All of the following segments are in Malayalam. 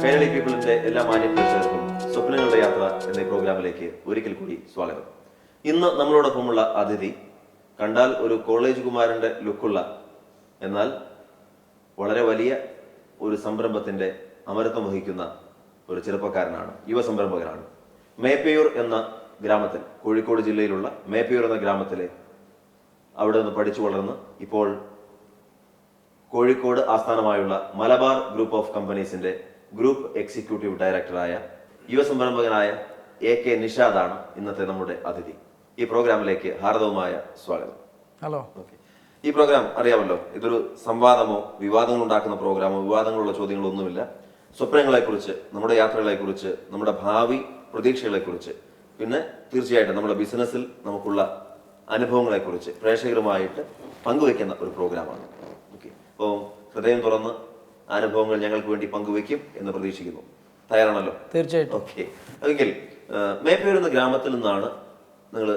ഫെയർലി പീപ്പിളിന്റെ എല്ലാ മാന്യ പ്രേക്ഷകർക്കും സ്വപ്നങ്ങളുടെ യാത്ര എന്ന പ്രോഗ്രാമിലേക്ക് ഒരിക്കൽ കൂടി സ്വാഗതം. ഇന്ന് നമ്മളോടൊപ്പമുള്ള അതിഥി കണ്ടാൽ ഒരു കോളേജ് കുമാരന്റെ ലുക്കുള്ള, എന്നാൽ വളരെ വലിയ ഒരു സംരംഭത്തിന്റെ അമരത്വം വഹിക്കുന്ന ഒരു ചെറുപ്പക്കാരനാണ്, യുവ സംരംഭകനാണ്. മേപ്പയൂർ എന്ന ഗ്രാമത്തിൽ, കോഴിക്കോട് ജില്ലയിലുള്ള മേപ്പയൂർ എന്ന ഗ്രാമത്തിലെ അവിടെ നിന്ന് പഠിച്ചു വളർന്ന് ഇപ്പോൾ കോഴിക്കോട് ആസ്ഥാനമായുള്ള മലബാർ ഗ്രൂപ്പ് ഓഫ് കമ്പനീസിന്റെ ഗ്രൂപ്പ് എക്സിക്യൂട്ടീവ് ഡയറക്ടറായ യുവ സംരംഭകനായ AK നിഷാദാണ് ഇന്നത്തെ നമ്മുടെ അതിഥി. ഈ പ്രോഗ്രാമിലേക്ക് ഹാർദവമായ സ്വാഗതം. ഹലോ. ഈ പ്രോഗ്രാം അറിയാമല്ലോ, ഇതൊരു സംവാദമോ വിവാദങ്ങൾ ഉണ്ടാക്കുന്ന പ്രോഗ്രാമോ വിവാദങ്ങളുള്ള ചോദ്യങ്ങളോ ഒന്നുമില്ല. സ്വപ്നങ്ങളെക്കുറിച്ച്, നമ്മുടെ യാത്രകളെക്കുറിച്ച്, നമ്മുടെ ഭാവി പ്രതീക്ഷകളെക്കുറിച്ച്, പിന്നെ തീർച്ചയായിട്ടും നമ്മുടെ ബിസിനസ്സിൽ നമുക്കുള്ള അനുഭവങ്ങളെക്കുറിച്ച് പ്രേക്ഷകരുമായിട്ട് പങ്കുവെക്കുന്ന ഒരു പ്രോഗ്രാമാണ്. ഓക്കെ, അപ്പോൾ ഹൃദയം തുറന്ന് അനുഭവങ്ങൾ ഞങ്ങൾക്ക് വേണ്ടി പങ്കുവെക്കും എന്ന് പ്രതീക്ഷിക്കുന്നു. തയ്യാറാണല്ലോ? തീർച്ചയായിട്ടും. ഓക്കെ, എങ്കിൽ മേപ്പയൂർ എന്ന ഗ്രാമത്തിൽ നിന്നാണ് നിങ്ങൾ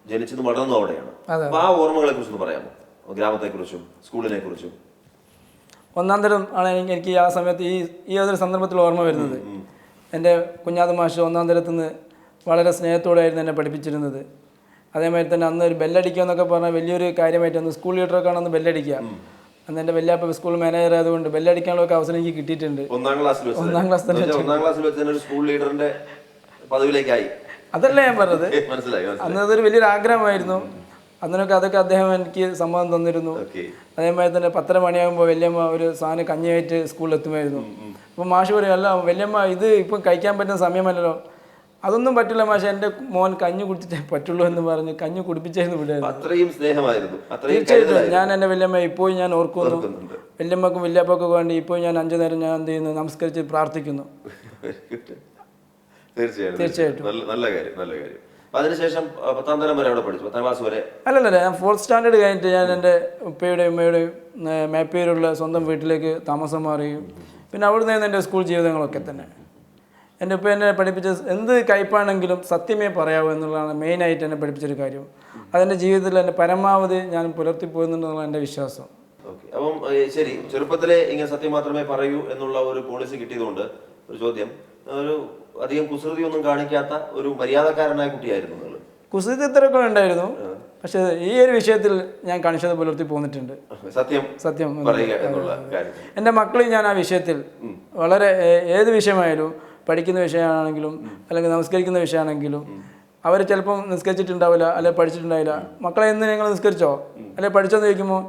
ജനിച്ചതും വളർന്നതും അവിടെയാണ്. അപ്പൊ ആ ഓർമ്മകളെ കുറിച്ചൊന്ന് പറയാമോ? ഗ്രാമത്തെ കുറിച്ചും സ്കൂളിനെ കുറിച്ചും. ഒന്നാം തരം ആണ് എനിക്ക് ആ സമയത്ത് ഈ ഒരു സന്ദർഭത്തിൽ ഓർമ്മ വരുന്നത്. എൻ്റെ കുഞ്ഞാത് മാഷ് ഒന്നാം തരത്തിൽ നിന്ന് വളരെ സ്നേഹത്തോടെയായിരുന്നു എന്നെ പഠിപ്പിച്ചിരുന്നത്. അതേമാതിരി തന്നെ അന്ന് ഒരു ബെല്ലടിക്കുക എന്നൊക്കെ പറഞ്ഞാൽ വലിയൊരു കാര്യമായിട്ടൊന്ന് സ്കൂൾ ലീഡറൊക്കെ ആണ് അന്ന് ബെല്ലടിക്കുക. അന്ന് എൻ്റെ വല്യാപ്പ സ്കൂൾ മാനേജർ ആയതുകൊണ്ട് ബെല്ലടിക്കാനുള്ള ഒക്കെ അവസരം എനിക്ക് കിട്ടിയിട്ടുണ്ട്. ഒന്നാം ക്ലാസ്സിൽ വെച്ച് സ്കൂൾ ലീഡറിന്റെ പദവിയിലേക്കായി. അതല്ല ഞാൻ പറഞ്ഞത്, അന്ന് അതൊരു വലിയൊരു ആഗ്രഹമായിരുന്നു. അതൊക്കെ അദ്ദേഹം എനിക്ക് സമ്മതം തന്നിരുന്നു. അതേമാതിരി തന്നെ 10:30 മണിയാകുമ്പോൾ വല്യമ്മ ഒരു സാധനം കഞ്ഞിയായിട്ട് സ്കൂളിൽ എത്തുമായിരുന്നു. അപ്പോൾ മാഷ് പറയും, അല്ല വല്യമ്മ ഇത് ഇപ്പം കഴിക്കാൻ പറ്റുന്ന സമയമല്ലല്ലോ. അതൊന്നും പറ്റില്ല മാഷ, എൻ്റെ മോൻ കഞ്ഞി കുടിച്ചിട്ടേ പറ്റുള്ളൂ എന്ന് പറഞ്ഞ് കഞ്ഞി കുടിപ്പിച്ചായിരുന്നു വിടായിരുന്നു. തീർച്ചയായിട്ടും ഞാൻ എൻ്റെ വല്യമ്മ ഇപ്പോഴും ഞാൻ ഓർക്കുന്നു. വല്യമ്മക്കും വല്യാപ്പക്കും വേണ്ടി ഇപ്പോഴും ഞാൻ 5 നേരം ഞാൻ എന്ത് ചെയ്യുന്നു, നമസ്കരിച്ച് പ്രാർത്ഥിക്കുന്നു. തീർച്ചയായിട്ടും നല്ല കാര്യം, നല്ല കാര്യം. അതിനുശേഷം 10ാം തരം വരെ അവിടെ പഠിച്ചു, 10ാം ക്ലാസ് വരെ? അല്ലല്ല, ഞാൻ 4th സ്റ്റാൻഡേർഡ് കഴിഞ്ഞിട്ട് ഞാൻ എൻ്റെ ഉപ്പയുടെയും ഉമ്മയുടെയും മേപ്പയൂരുള്ള സ്വന്തം വീട്ടിലേക്ക് താമസം മാറുകയും പിന്നെ അവിടെ നിന്ന് എൻ്റെ സ്കൂൾ ജീവിതങ്ങളൊക്കെ തന്നെ. എൻ്റെ ഉപ്പ എന്നെ പഠിപ്പിച്ച എന്ത് കയ്പാണെങ്കിലും സത്യമേ പറയാവൂ എന്നുള്ളതാണ് മെയിനായിട്ട് എന്നെ പഠിപ്പിച്ചൊരു കാര്യം. അതെൻ്റെ ജീവിതത്തിൽ എൻ്റെ പരമാവധി ഞാൻ പുലർത്തിപ്പോയെന്നുള്ളതാണ് എൻ്റെ വിശ്വാസം. ഓക്കെ, അപ്പം ശരി, ചെറുപ്പത്തിലെ ഇങ്ങനെ സത്യം മാത്രമേ പറയൂ എന്നുള്ള ഒരു പോളിസി കിട്ടിയതുകൊണ്ട് ഒരു ചോദ്യം, ഒരു അധികം കുസൃതി ഒന്നും കാണിക്കാത്ത ഒരു മര്യാദക്കാരനായ കുട്ടിയായിരുന്നു നിങ്ങൾ? കുസൃതി ഇത്രയൊക്കെ ഉണ്ടായിരുന്നു, പക്ഷെ ഈ ഒരു വിഷയത്തിൽ ഞാൻ കണിശത പുലർത്തി പോന്നിട്ടുണ്ട്. സത്യം പറയുക എന്നുള്ള കാര്യം. എൻ്റെ മക്കളെ ഞാൻ ആ വിഷയത്തിൽ വളരെ, ഏത് വിഷയമായാലും, പഠിക്കുന്ന വിഷയമാണെങ്കിലും അല്ലെങ്കിൽ നമസ്കരിക്കുന്ന വിഷയമാണെങ്കിലും, അവർ ചിലപ്പം നിസ്കരിച്ചിട്ടുണ്ടാവില്ല അല്ലെങ്കിൽ പഠിച്ചിട്ടുണ്ടാവില്ല. മക്കളെ എന്ന് നിങ്ങൾ നിസ്കരിച്ചോ അല്ലെങ്കിൽ പഠിച്ചോന്ന് ചോദിക്കുമ്പോൾ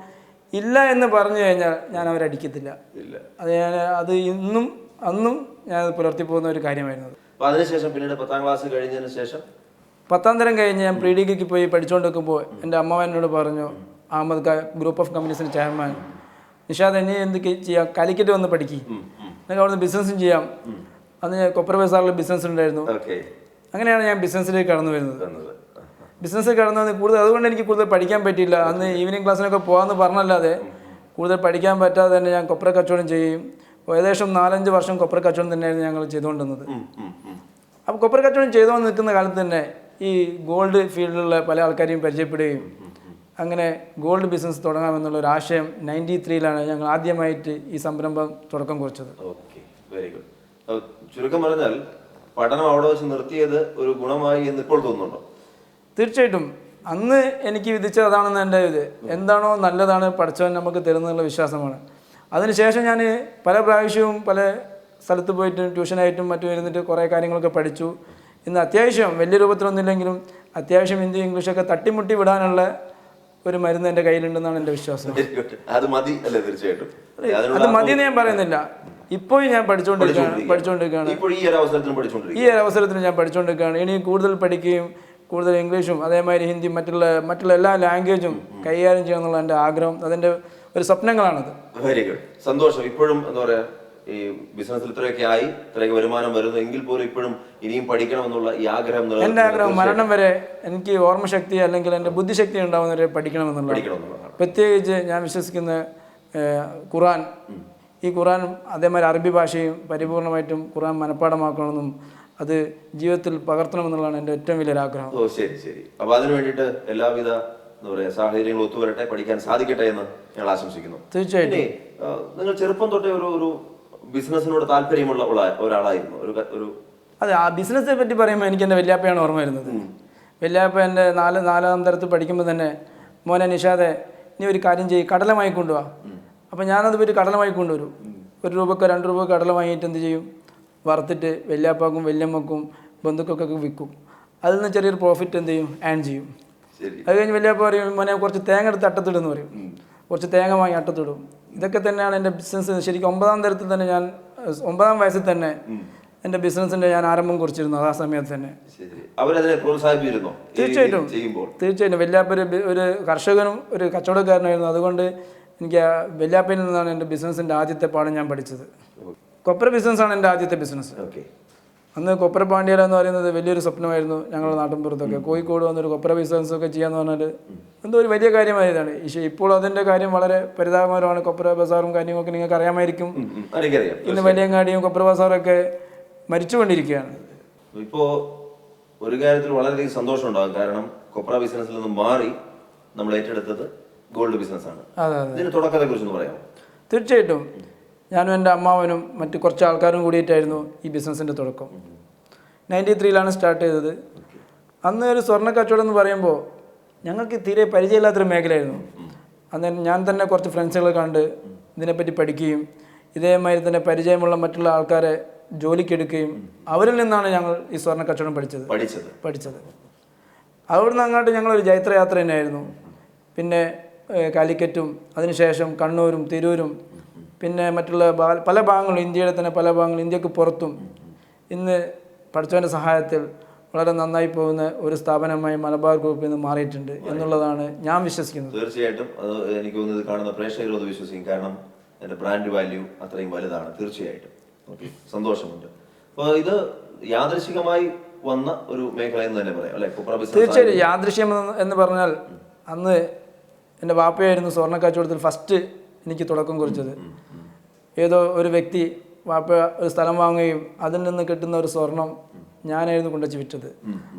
ഇല്ല എന്ന് പറഞ്ഞു കഴിഞ്ഞാൽ ഞാൻ അവരെ അടിക്കത്തില്ല. അത് ഇന്നും അന്നും ഞാൻ പുലർത്തി പോകുന്ന ഒരു കാര്യമായിരുന്നു. അതിനുശേഷം പിന്നീട് 10ാം ക്ലാസ് കഴിഞ്ഞതിന് ശേഷം 10ാം തരം കഴിഞ്ഞ് ഞാൻ പ്രീ ഡിഗ്രിക്ക് പോയി പഠിച്ചുകൊണ്ട് നിൽക്കുമ്പോൾ എൻ്റെ അമ്മ എന്നോട് പറഞ്ഞു, അഹമ്മദ് ഗ്രൂപ്പ് ഓഫ് കമ്പനീസിൻ്റെ ചെയർമാൻ, നിഷാദ് ഇനി എന്ത് ചെയ്യാം, കാലിക്കറ്റ് വന്ന് പഠിക്കും, എന്നിട്ട് അവിടുന്ന് ബിസിനസ്സും ചെയ്യാം. അന്ന് ഞാൻ കൊപ്ര ബസാറിൽ ബിസിനസ് ഉണ്ടായിരുന്നു. അങ്ങനെയാണ് ഞാൻ ബിസിനസ്സിലേക്ക് കടന്നു വരുന്നത്. ബിസിനസ്സിൽ കടന്നു വന്ന് കൂടുതൽ, അതുകൊണ്ട് എനിക്ക് കൂടുതൽ പഠിക്കാൻ പറ്റിയില്ല. അന്ന് ഈവനിങ് ക്ലാസ്സിനൊക്കെ പോകാമെന്ന് പറഞ്ഞല്ലാതെ കൂടുതൽ പഠിക്കാൻ പറ്റാതെ തന്നെ ഞാൻ കൊപ്ര കച്ചവടം ചെയ്യും. ഏകദേശം 4-5 വർഷം കൊപ്ര കച്ചവടം തന്നെയായിരുന്നു ഞങ്ങൾ ചെയ്തുകൊണ്ടിരുന്നത്. അപ്പോൾ കൊപ്ര കച്ചവടം ചെയ്തുകൊണ്ട് നിൽക്കുന്ന കാലത്ത് തന്നെ ഈ ഗോൾഡ് ഫീൽഡിലുള്ള പല ആൾക്കാരെയും പരിചയപ്പെടുകയും അങ്ങനെ ഗോൾഡ് ബിസിനസ് തുടങ്ങാമെന്നുള്ള ഒരു ആശയം 93-ലാണ് ഞങ്ങൾ ആദ്യമായിട്ട് ഈ സംരംഭം തുടക്കം കുറിച്ചത്. Okay, very good. ചുരുക്കം പറഞ്ഞാൽ പഠനം അവിടെ വെച്ച് നിർത്തിയത് ഒരു ഗുണമായി എന്ന് ഇപ്പോൾ തോന്നുന്നുണ്ടോ? തീർച്ചയായിട്ടും. അന്ന് എനിക്ക് വിധിച്ചത് അതാണെന്ന് എൻ്റെ ഇത്, എന്താണോ നല്ലതാണ് പഠിച്ചവൻ നമുക്ക് തരുന്നുള്ള വിശ്വാസമാണ്. അതിനുശേഷം ഞാൻ പല പ്രാവശ്യവും പല സ്ഥലത്ത് പോയിട്ടും ട്യൂഷനായിട്ടും മറ്റും ഇരുന്നിട്ട് കുറേ കാര്യങ്ങളൊക്കെ പഠിച്ചു. ഇന്ന് അത്യാവശ്യം വലിയ രൂപത്തിലൊന്നുമില്ലെങ്കിലും അത്യാവശ്യം ഹിന്ദി ഇംഗ്ലീഷൊക്കെ തട്ടിമുട്ടി വിടാനുള്ള ഒരു മരുന്ന് എൻ്റെ കയ്യിലുണ്ടെന്നാണ് എൻ്റെ വിശ്വാസം. അത് മതി അല്ലേ? തീർച്ചയായിട്ടും അത് മതിയെന്ന് ഞാൻ പറയുന്നില്ല. ഇപ്പോഴും ഞാൻ പഠിച്ചുകൊണ്ടിരിക്കുകയാണ്. ഈ ഒരു അവസരത്തിൽ ഞാൻ പഠിച്ചുകൊണ്ടിരിക്കുകയാണ്. ഇനി കൂടുതൽ പഠിക്കുകയും കൂടുതൽ ഇംഗ്ലീഷും അതേമാതിരി ഹിന്ദി മറ്റുള്ള എല്ലാ ലാംഗ്വേജും കൈകാര്യം ചെയ്യണമെന്നുള്ള എൻ്റെ ആഗ്രഹം, അതെൻ്റെ ഒരു സ്വപ്നങ്ങളാണത്. വെരി ഗുഡ്, സന്തോഷം. ഇപ്പോഴും എന്താ പറയാ, ഈ ബിസിനസ്സിൽ ഇത്രയൊക്കെ ആയി, ഇത്രയൊക്കെ വരുമാനം വരുന്നു എങ്കിൽ പോലും ഇപ്പോഴും ഇനിയും പഠിക്കണം എന്നുള്ള ഈ ആഗ്രഹം, എൻ്റെ ആഗ്രഹം മരണം വരെ എനിക്ക് ഓർമ്മശക്തി അല്ലെങ്കിൽ എൻ്റെ ബുദ്ധിശക്തി ഉണ്ടാവുന്നവരെ പഠിക്കണമെന്നുള്ള. പ്രത്യേകിച്ച് ഞാൻ വിശ്വസിക്കുന്ന ഖുർആൻ, ഈ ഖുർആൻ അതേമാതിരി അറബി ഭാഷയും പരിപൂർണമായിട്ടും ഖുർആൻ മനഃപ്പാടമാക്കണമെന്നും അത് ജീവിതത്തിൽ പകർത്തണമെന്നുള്ളതാണ് എൻ്റെ ഏറ്റവും വലിയൊരാഗ്രഹം. ഓ ശരി ശരി. അപ്പോൾ അതിനു വേണ്ടിയിട്ട് എല്ലാവിധ എന്താ പറയുക സാഹചര്യങ്ങൾ ഒത്തുവരട്ടെ, പഠിക്കാൻ സാധിക്കട്ടെ എന്ന് ഞങ്ങൾ ആശംസിക്കുന്നു. തീർച്ചയായിട്ടും. നിങ്ങൾ ചെറുപ്പം തൊട്ടേ ഒരു ബിസിനസ്സിനോട് താല്പര്യമുള്ള ഒരാളായിരുന്നു ഒരു അതെ, ആ ബിസിനസ്സിനെ പറ്റി പറയുമ്പോൾ എനിക്ക് എൻ്റെ വല്യാപ്പയാണ് ഓർമ്മ വരുന്നത്. വല്യാപ്പ എൻ്റെ നാലാം തരത്തിൽ പഠിക്കുമ്പോൾ തന്നെ, മോനെ നിഷാദെ നീ ഒരു കാര്യം ചെയ്യും, കടല വാങ്ങിക്കൊണ്ടുപോവാ. അപ്പോൾ ഞാനത് പോയിട്ട് കടല വാങ്ങിക്കൊണ്ടുവരും. 1 രൂപക്കോ 2 രൂപക്കോ കടല വാങ്ങിയിട്ട് എന്ത് ചെയ്യും, വറുത്തിട്ട് വല്യാപ്പാക്കും വല്യമ്മക്കും ബന്ധുക്കൾക്കൊക്കെ വിൽക്കും. അതിൽ നിന്ന് ചെറിയൊരു പ്രോഫിറ്റ് എന്ത് ചെയ്യും, ഏൺ ചെയ്യും. അത് കഴിഞ്ഞ് വല്യാപ്പ പറയും, മോനെ കുറച്ച് തേങ്ങ എടുത്ത് അട്ടത്തിടുമെന്ന് പറയും. കുറച്ച് തേങ്ങ വാങ്ങി അട്ടത്തിടും. ഇതൊക്കെ തന്നെയാണ് എൻ്റെ ബിസിനസ്. ശരിക്കും 9ാം തരത്തിൽ തന്നെ ഞാൻ 9ാം വയസ്സിൽ തന്നെ എൻ്റെ ബിസിനസ്സിൻ്റെ ഞാൻ ആരംഭം കുറിച്ചിരുന്നു. ആ സമയത്ത് തന്നെ തീർച്ചയായിട്ടും വല്യാപ്പ ഒരു കർഷകനും ഒരു കച്ചവടക്കാരനായിരുന്നു. അതുകൊണ്ട് എനിക്ക് വല്യാപ്പയിൽ നിന്നാണ് എൻ്റെ ബിസിനസ്സിൻ്റെ ആദ്യത്തെ പാഠം ഞാൻ പഠിച്ചത്. കൊപ്ര ബിസിനസ്സാണ് എൻ്റെ ആദ്യത്തെ ബിസിനസ്. അന്ന് കൊപ്ര പാണ്ഡ്യാല എന്ന് പറയുന്നത് വലിയൊരു സ്വപ്നമായിരുന്നു ഞങ്ങളുടെ നാട്ടിൻപുറത്തൊക്കെ. കോഴിക്കോട് വന്നൊരു കൊപ്ര ബിസിനസ്സൊക്കെ ചെയ്യാന്ന് പറഞ്ഞാൽ എന്തോ ഒരു വലിയ കാര്യമായതാണ്. പക്ഷേ ഇപ്പോൾ അതിൻ്റെ കാര്യം വളരെ പരിതാപകരമാണ്. കൊപ്ര ബസാറും കാര്യങ്ങളൊക്കെ നിങ്ങൾക്ക് അറിയാമായിരിക്കും. ഇന്ന് വലിയങ്ങാടിയും കൊപ്ര ബസാറൊക്കെ മരിച്ചുകൊണ്ടിരിക്കുകയാണ്. ഇപ്പോൾ ഒരു കാര്യത്തിൽ വളരെയധികം സന്തോഷം ഉണ്ടാകും. കാരണം കൊപ്ര ബിസിനസ്സിൽ നിന്ന് മാറി നമ്മൾ ഏറ്റെടുത്തത് ഗോൾഡ് ബിസിനസ്സാണ്. ഇതിന് തുടക്കത്തെ കുറിച്ചൊന്ന് പറയാം. തീർച്ചയായിട്ടും ഞാനും എൻ്റെ അമ്മാവനും മറ്റ് കുറച്ച് ആൾക്കാരും കൂടിയിട്ടായിരുന്നു ഈ ബിസിനസ്സിൻ്റെ തുടക്കം. 93-ലാണ് സ്റ്റാർട്ട് ചെയ്തത്. അന്ന് ഒരു സ്വർണ്ണ കച്ചവടം എന്ന് പറയുമ്പോൾ ഞങ്ങൾക്ക് തീരെ പരിചയമില്ലാത്തൊരു മേഖലയായിരുന്നു. അന്ന് ഞാൻ തന്നെ കുറച്ച് ഫ്രണ്ട്സുകളെ കണ്ട് ഇതിനെപ്പറ്റി പഠിക്കുകയും ഇതേമാതിരി തന്നെ പരിചയമുള്ള മറ്റുള്ള ആൾക്കാരെ ജോലിക്കെടുക്കുകയും അവരിൽ നിന്നാണ് ഞങ്ങൾ ഈ സ്വർണ്ണ കച്ചവടം പഠിച്ചത്. അവിടുന്ന് അങ്ങോട്ട് ഞങ്ങളൊരു ജൈത്രയാത്ര തന്നെയായിരുന്നു. പിന്നെ കാലിക്കറ്റും അതിനുശേഷം കണ്ണൂരും തിരൂരും പിന്നെ മറ്റുള്ള പല ഭാഗങ്ങളും, ഇന്ത്യയുടെ തന്നെ പല ഭാഗങ്ങളും, ഇന്ത്യക്ക് പുറത്തും ഇന്ന് പഠിച്ചവൻ്റെ സഹായത്തിൽ വളരെ നന്നായി പോകുന്ന ഒരു സ്ഥാപനമായി മലബാർ ഗ്രൂപ്പിൽ നിന്ന് മാറിയിട്ടുണ്ട് എന്നുള്ളതാണ് ഞാൻ വിശ്വസിക്കുന്നത്. തീർച്ചയായിട്ടും അത് എനിക്ക് തോന്നുന്നത് കാണുന്ന പ്രേക്ഷകരും അത് വിശ്വസിക്കും. കാരണം എൻ്റെ ബ്രാൻഡ് വാല്യൂ അത്രയും വലുതാണ്. തീർച്ചയായിട്ടും സന്തോഷമുണ്ട്. അപ്പോൾ ഇത് യാദൃശികമായി വന്ന ഒരു മേഖല എന്ന് തന്നെ പറയാം അല്ലെ? തീർച്ചയായിട്ടും യാദൃശ്യം എന്ന് പറഞ്ഞാൽ അന്ന് എൻ്റെ വാപ്പയായിരുന്നു സ്വർണ്ണ കച്ചവടത്തിൽ ഫസ്റ്റ് എനിക്ക് തുടക്കം കുറിച്ചത്. ഏതോ ഒരു വ്യക്തി വാപ്പ ഒരു സ്ഥലം വാങ്ങുകയും അതിൽ നിന്ന് കിട്ടുന്ന ഒരു സ്വർണം ഞാനായിരുന്നു കൊണ്ടുവച്ച് വിറ്റത്.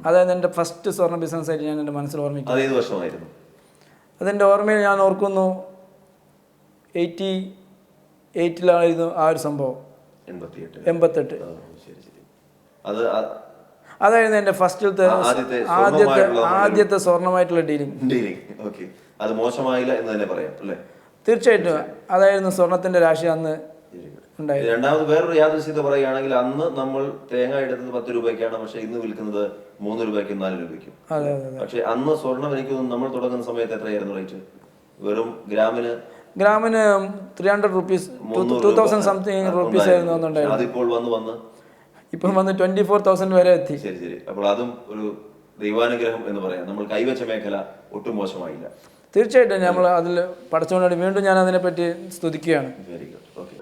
അതായത് എൻ്റെ ഫസ്റ്റ് സ്വർണ്ണ ബിസിനസ്സായിട്ട് ഞാൻ എൻ്റെ മനസ്സിൽ ഓർമ്മിക്കുന്നു. അതെൻ്റെ ഓർമ്മയിൽ ഞാൻ ഓർക്കുന്നു 88-ലായിരുന്നു ആ ഒരു സംഭവം. 88. അതായിരുന്നു എൻ്റെ ഫസ്റ്റിലത്തെ ആദ്യത്തെ സ്വർണ്ണമായിട്ടുള്ള ഡീലിംഗ്. അത് മോശമായില്ല എന്ന് തന്നെ പറയാം അല്ലേ? തീർച്ചയായിട്ടും അതായിരുന്നു സ്വർണത്തിന്റെ രാശി അന്ന് ഉണ്ടായത്. രണ്ടാമത് വേറൊരു യാദൃശ്ചികത പറയുകയാണെങ്കിൽ അന്ന് നമ്മൾ തേങ്ങ എടുത്തത് 10 രൂപയ്ക്കാണ്. പക്ഷെ ഇന്ന് വിൽക്കുന്നത് 3 രൂപയ്ക്കും 4 രൂപയ്ക്കും. പക്ഷെ അന്ന് സ്വർണം എനിക്ക് നമ്മൾ തുടങ്ങുന്ന സമയത്ത് എത്രയായിരുന്നു റേറ്റ്? വെറും ഗ്രാമിന് 300 rupees, 2000 സംതിങ് റുപ്പീസ് ആയിരുന്നു. അതിപ്പോൾ ഇപ്പം വന്ന് 24,000 വരെ എത്തി. ശരി. അപ്പോൾ അതും ഒരു ദൈവാനുഗ്രഹം എന്ന് പറയാം. നമ്മൾ കൈവച്ച മേഖല ഒട്ടും മോശമായില്ല. തീർച്ചയായിട്ടും നമ്മൾ അതിൽ പഠിച്ചുകൊണ്ടാണ് വീണ്ടും ഞാൻ അതിനെപ്പറ്റി സ്തുതിക്കുകയാണ്. Very good. ഓക്കെ.